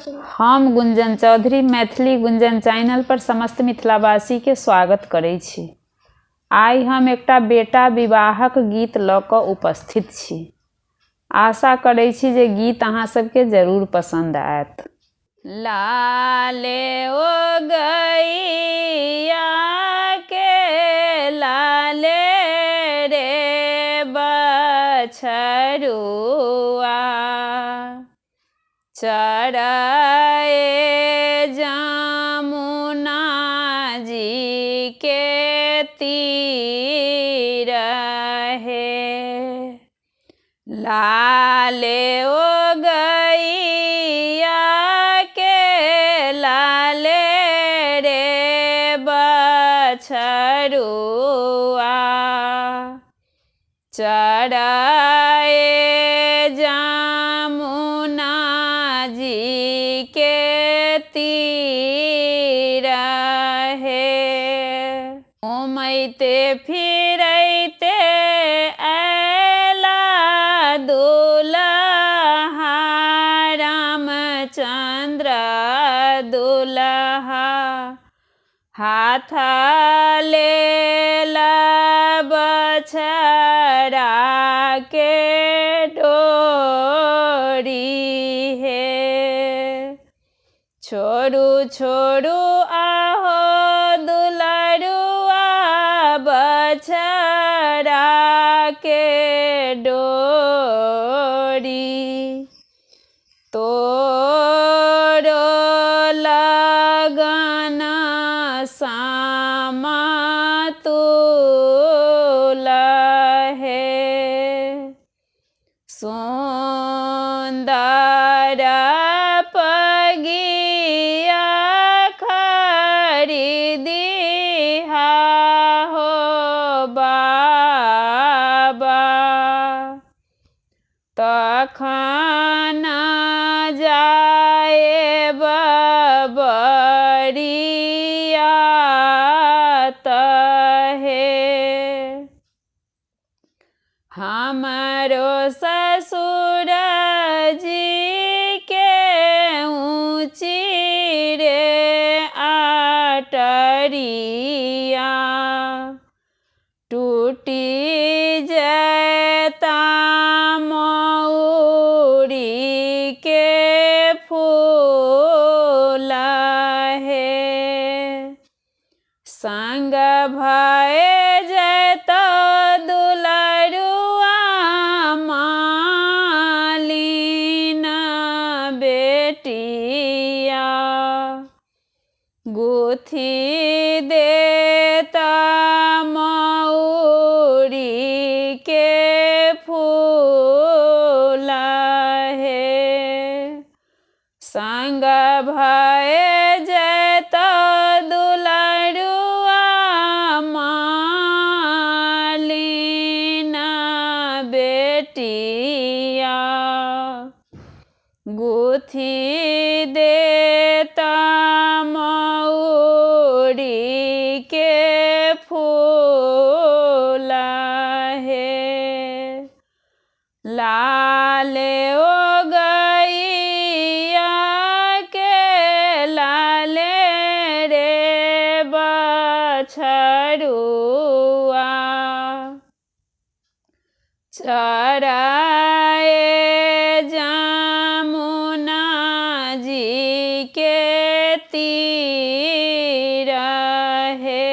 हम गुंजन चौधरी मैथिली गुंजन चैनल पर समस्त मिथिलावासी के स्वागत करै छी। आइ हम एकटा बेटा विवाहक गीत लऽ कऽ उपस्थित छी। आशा करै छी जे गीत अहाँ सबके जरूर पसंद आयत। लाले ओ गैया के लाले रे बछरुआ, चराए जमुना जी के तीर हे। लाले ओ गैया के लाले रे बछरुआ, चराए जमुना जी के तीर हे। घूमैते फिरैते आयला दुल्हा, रामचंद्र दुल्हा। हाथ लेला बछड़ा के डोरी हे। छोड़ू छोड़ू आहो दुलरुआ, बछड़ा के डोरी। तोरो लगन सामा तुल हे। सुंदर पगिया खरीदिहा हो बाबा, तखन जाएब बरियात हे। हमरो ससुर जी के ऊँची रे आटरिया, टूटी जैता मौरी के फूल हे। संग भए जैता दुलरुआ, मालिन बेटिया। गुथी देता मौरी के फूल हे। संग भए जैता दुलरुआ, मालिन बेटिया। गुथी देता मौरी के फूल हे। लाले ओ गैया के लाले रे बछरुआ, चराए जमुना जी के तीर हे।